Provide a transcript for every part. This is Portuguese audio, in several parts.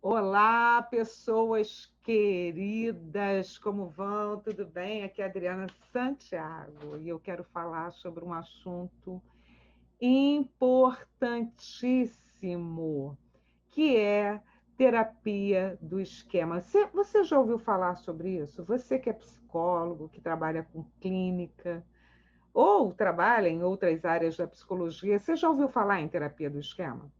Olá, pessoas queridas, como vão? Tudo bem? Aqui é a Adriana Santiago e eu quero falar sobre um assunto importantíssimo, que é terapia do esquema. Você já ouviu falar sobre isso? Você que é psicólogo, que trabalha com clínica ou trabalha em outras áreas da psicologia, você já ouviu falar em terapia do esquema?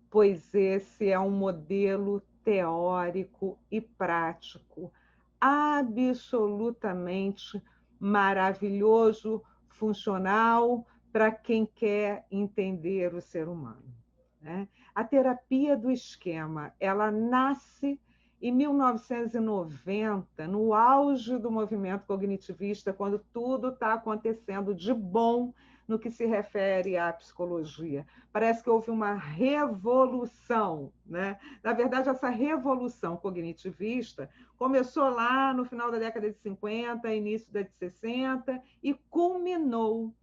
Pois esse é um modelo teórico e prático absolutamente maravilhoso, funcional para quem quer entender o ser humano, né? A terapia do esquema, ela nasce em 1990, no auge do movimento cognitivista, quando tudo está acontecendo de bom no que se refere à psicologia. Parece que houve uma revolução, né? Na verdade, essa revolução cognitivista começou lá no final da década de 50, início da de 60 e culminou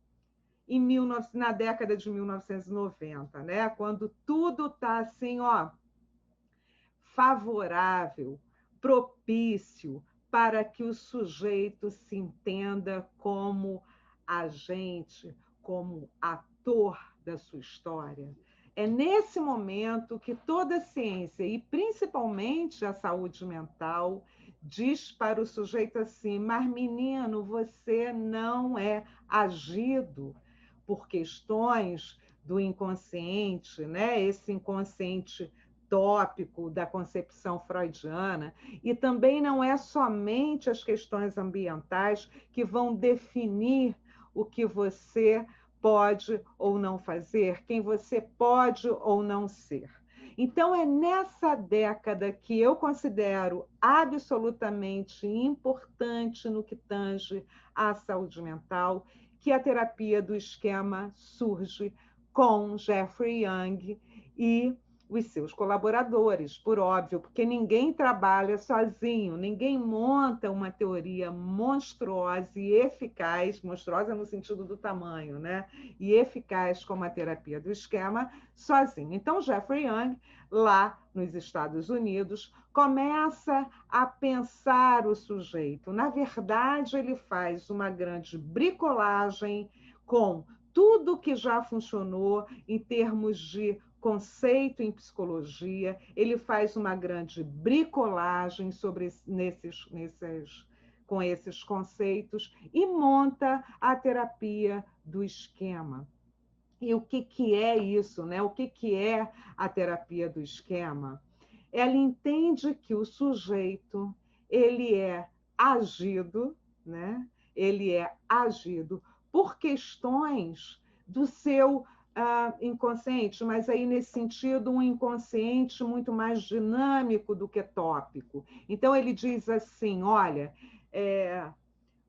na década de 1990, né? Quando tudo está assim, ó, favorável, propício para que o sujeito se entenda como agente, como ator da sua história. É nesse momento que toda a ciência, e principalmente a saúde mental, diz para o sujeito assim: mas menino, você não é agido por questões do inconsciente, né? Esse inconsciente tópico da concepção freudiana, e também não é somente as questões ambientais que vão definir o que você pode ou não fazer, quem você pode ou não ser. Então, é nessa década que eu considero absolutamente importante no que tange à saúde mental, que a terapia do esquema surge com Jeffrey Young e os seus colaboradores, por óbvio, porque ninguém trabalha sozinho, ninguém monta uma teoria monstruosa e eficaz, monstruosa no sentido do tamanho, né? E eficaz como a terapia do esquema sozinho. Então, Jeffrey Young, lá nos Estados Unidos, começa a pensar o sujeito. Na verdade, ele faz uma grande bricolagem com tudo que já funcionou em termos de conceito em psicologia, ele faz uma grande bricolagem com esses conceitos e monta a terapia do esquema. E o que é isso, né? O que é a terapia do esquema? Ela entende que o sujeito ele é agido, né? Ele é agido por questões do seu inconsciente, mas aí nesse sentido um inconsciente muito mais dinâmico do que tópico. Então ele diz assim, olha,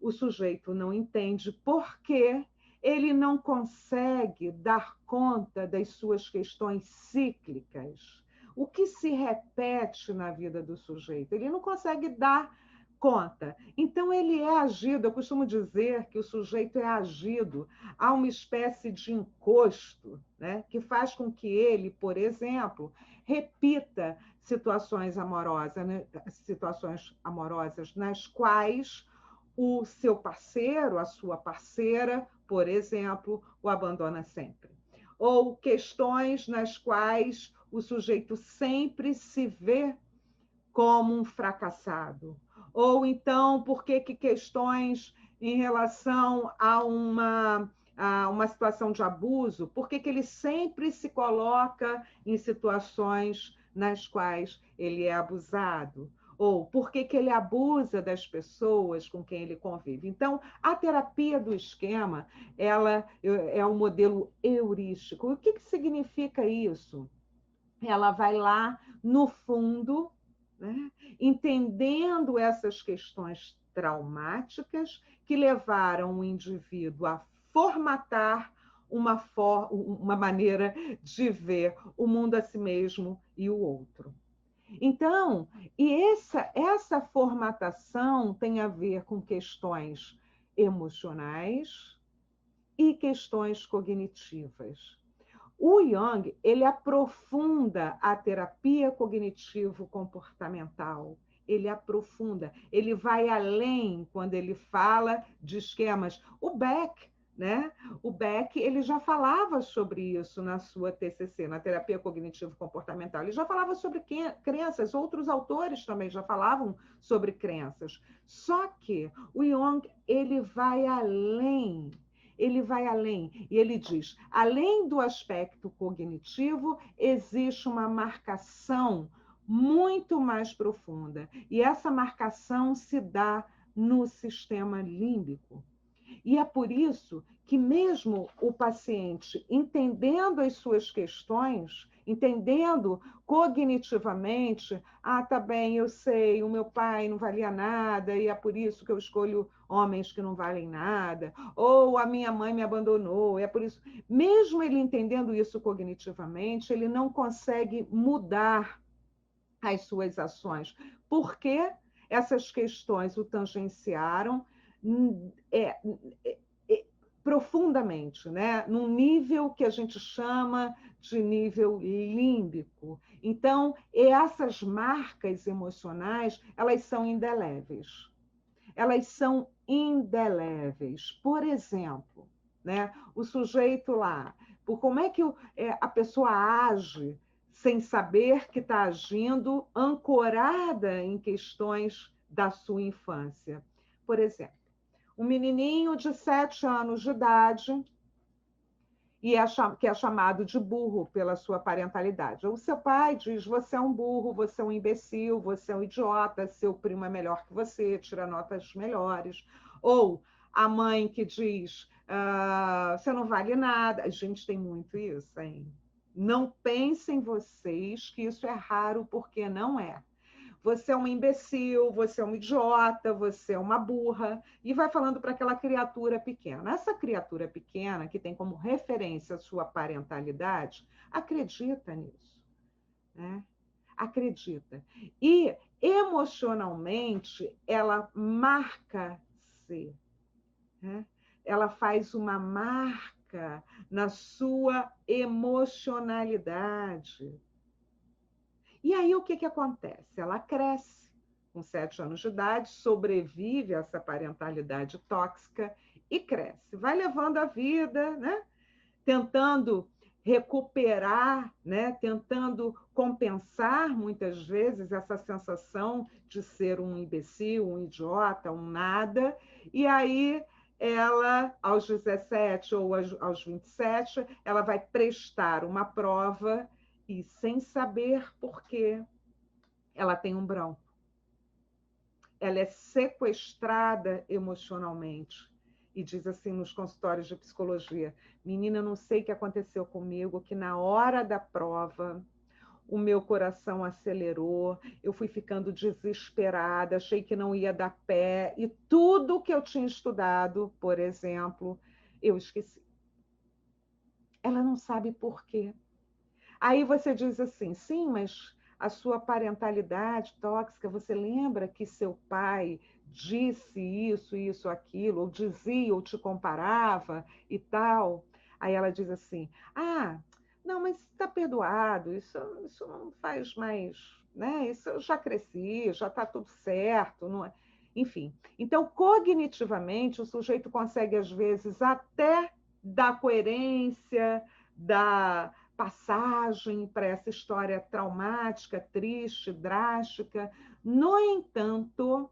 o sujeito não entende por que ele não consegue dar conta das suas questões cíclicas. O que se repete na vida do sujeito? Ele não consegue dar conta. Então, ele é agido. Eu costumo dizer que o sujeito é agido a uma espécie de encosto, né, que faz com que ele, por exemplo, repita situações amorosas nas quais o seu parceiro, a sua parceira, por exemplo, o abandona sempre. Ou questões nas quais o sujeito sempre se vê como um fracassado. Ou então, por que questões em relação a uma situação de abuso, por que ele sempre se coloca em situações nas quais ele é abusado? Ou por que ele abusa das pessoas com quem ele convive? Então, a terapia do esquema, ela é um modelo heurístico. O que significa isso? Ela vai lá no fundo, né, entendendo essas questões traumáticas que levaram o indivíduo a formatar uma maneira de ver o mundo a si mesmo e o outro. Então, essa formatação tem a ver com questões emocionais e questões cognitivas. O Jung, ele aprofunda a terapia cognitivo-comportamental. Ele aprofunda, ele vai além quando ele fala de esquemas. O Beck, né? O Beck, ele já falava sobre isso na sua TCC, na terapia cognitivo-comportamental. Ele já falava sobre crenças, outros autores também já falavam sobre crenças. Só que o Jung, ele vai além. Ele vai além e ele diz, além do aspecto cognitivo, existe uma marcação muito mais profunda. E essa marcação se dá no sistema límbico. E é por isso que mesmo o paciente, entendendo as suas questões, entendendo cognitivamente, tá bem, eu sei, o meu pai não valia nada e é por isso que eu escolho homens que não valem nada, ou a minha mãe me abandonou, é por isso. Mesmo ele entendendo isso cognitivamente, ele não consegue mudar as suas ações, porque essas questões o tangenciaram é, profundamente, né? Num nível que a gente chama de nível límbico. Então, essas marcas emocionais, elas são indeléveis. Elas são indeléveis. Por exemplo, né? O sujeito lá, por como é que a pessoa age sem saber que está agindo ancorada em questões da sua infância. Por exemplo, um menininho de 7 anos de idade que é chamado de burro pela sua parentalidade. O seu pai diz, você é um burro, você é um imbecil, você é um idiota, seu primo é melhor que você, tira notas melhores. Ou a mãe que diz, você não vale nada. A gente tem muito isso, hein? Não pensem vocês que isso é raro, porque não é. Você é um imbecil, você é um idiota, você é uma burra, e vai falando para aquela criatura pequena. Essa criatura pequena, que tem como referência a sua parentalidade, acredita nisso, né? Acredita. E emocionalmente, ela marca-se, né? Ela faz uma marca na sua emocionalidade. E aí o que acontece? Ela cresce com 7 anos de idade, sobrevive a essa parentalidade tóxica e cresce. Vai levando a vida, né? Tentando recuperar, né? Tentando compensar muitas vezes essa sensação de ser um imbecil, um idiota, um nada. E aí ela, aos 17 ou aos 27, ela vai prestar uma prova e, sem saber por quê, ela tem um branco. Ela é sequestrada emocionalmente. E diz assim nos consultórios de psicologia, menina, não sei o que aconteceu comigo, que na hora da prova o meu coração acelerou, eu fui ficando desesperada, achei que não ia dar pé, e tudo que eu tinha estudado, por exemplo, eu esqueci. Ela não sabe por quê. Aí você diz assim, sim, mas a sua parentalidade tóxica, você lembra que seu pai disse isso, aquilo, ou dizia, ou te comparava e tal? Aí ela diz assim, não, mas está perdoado, isso não faz mais, né? Isso eu já cresci, já está tudo certo, não é? Enfim, então cognitivamente o sujeito consegue às vezes até dar coerência, dar passagem para essa história traumática, triste, drástica. No entanto,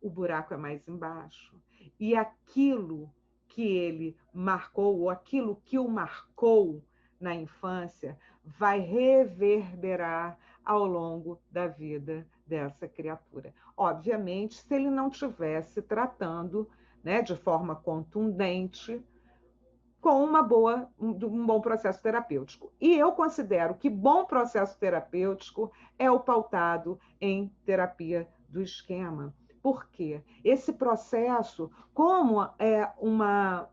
o buraco é mais embaixo. E aquilo que ele marcou, ou aquilo que o marcou na infância, vai reverberar ao longo da vida dessa criatura. Obviamente, se ele não estivesse tratando, né, de forma contundente, com um bom processo terapêutico. E eu considero que bom processo terapêutico é o pautado em terapia do esquema. Por quê? Esse processo, como é uma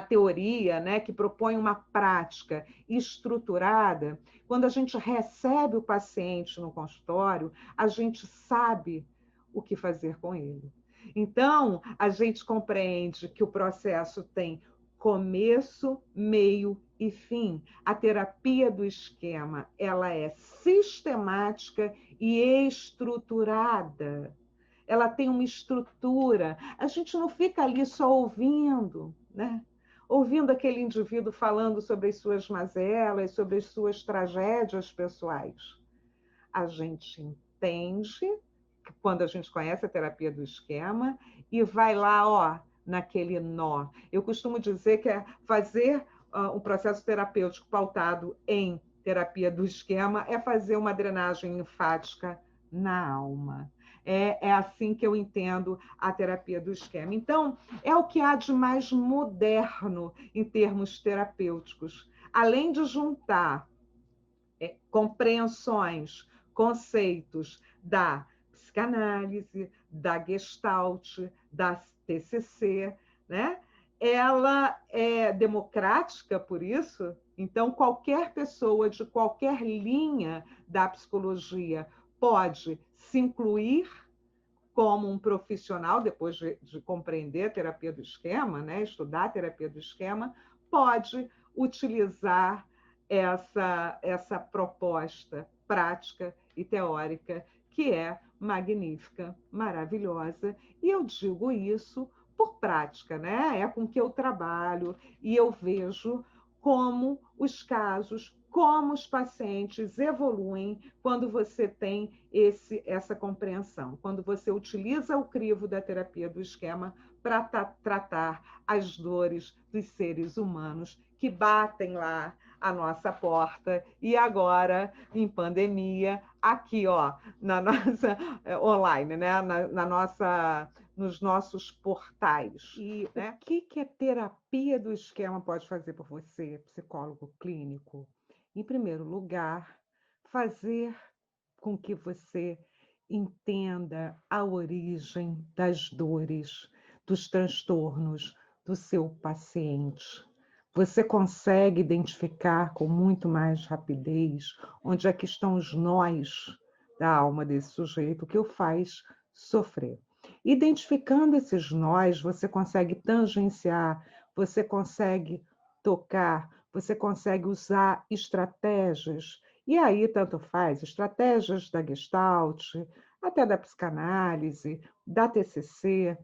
teoria, né, que propõe uma prática estruturada, quando a gente recebe o paciente no consultório, a gente sabe o que fazer com ele. Então, a gente compreende que o processo tem começo, meio e fim. A terapia do esquema, ela é sistemática e estruturada. Ela tem uma estrutura. A gente não fica ali só ouvindo, né? Ouvindo aquele indivíduo falando sobre as suas mazelas, sobre as suas tragédias pessoais. A gente entende quando a gente conhece a terapia do esquema e vai lá, ó, naquele nó. Eu costumo dizer que é fazer um processo terapêutico pautado em terapia do esquema é fazer uma drenagem linfática na alma. É assim que eu entendo a terapia do esquema. Então, é o que há de mais moderno em termos terapêuticos. Além de juntar compreensões, conceitos da psicanálise, da Gestalt, da TCC, né? Ela é democrática por isso, então qualquer pessoa de qualquer linha da psicologia pode se incluir como um profissional, depois de compreender a terapia do esquema, né? Estudar a terapia do esquema, pode utilizar essa proposta prática e teórica que é magnífica, maravilhosa. E eu digo isso por prática, né? É com que eu trabalho e eu vejo como os casos, como os pacientes evoluem quando você tem essa compreensão, quando você utiliza o crivo da terapia do esquema para tratar as dores dos seres humanos que batem lá a nossa porta e agora em pandemia aqui ó na nossa online, né, na nossa nos nossos portais. E né? O que a terapia do esquema pode fazer por você, psicólogo clínico? Em primeiro lugar, fazer com que você entenda a origem das dores, dos transtornos do seu paciente. Você consegue identificar com muito mais rapidez onde é que estão os nós da alma desse sujeito que o faz sofrer. Identificando esses nós, você consegue tangenciar, você consegue tocar, você consegue usar estratégias. E aí, tanto faz, estratégias da Gestalt, até da psicanálise, da TCC,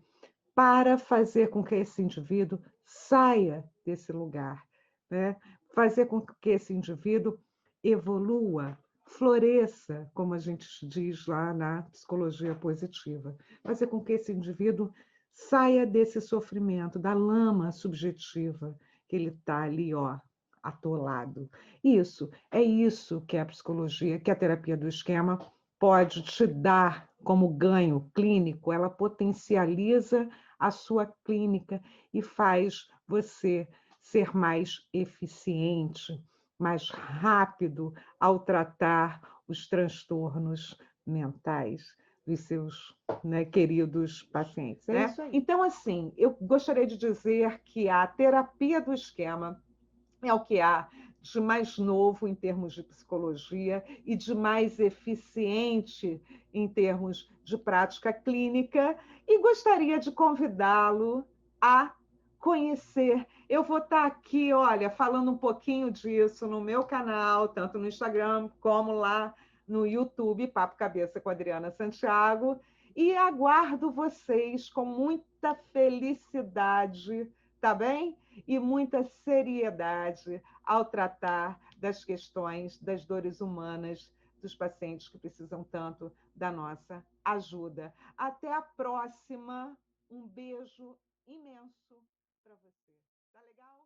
para fazer com que esse indivíduo saia desse lugar, né? Fazer com que esse indivíduo evolua, floresça, como a gente diz lá na psicologia positiva, fazer com que esse indivíduo saia desse sofrimento, da lama subjetiva que ele está ali, ó, atolado. Isso que a psicologia, que a terapia do esquema pode te dar como ganho clínico, ela potencializa a sua clínica e faz você ser mais eficiente, mais rápido ao tratar os transtornos mentais dos seus, né, queridos pacientes. É isso aí. Então, assim, eu gostaria de dizer que a terapia do esquema é o que há de mais novo em termos de psicologia e de mais eficiente em termos de prática clínica, e gostaria de convidá-lo a conhecer. Eu vou estar aqui, olha, falando um pouquinho disso no meu canal, tanto no Instagram como lá no YouTube, Papo Cabeça com Adriana Santiago, e aguardo vocês com muita felicidade, tá bem? E muita seriedade ao tratar das questões das dores humanas dos pacientes que precisam tanto da nossa ajuda. Até a próxima. Um beijo imenso para você. Tá legal?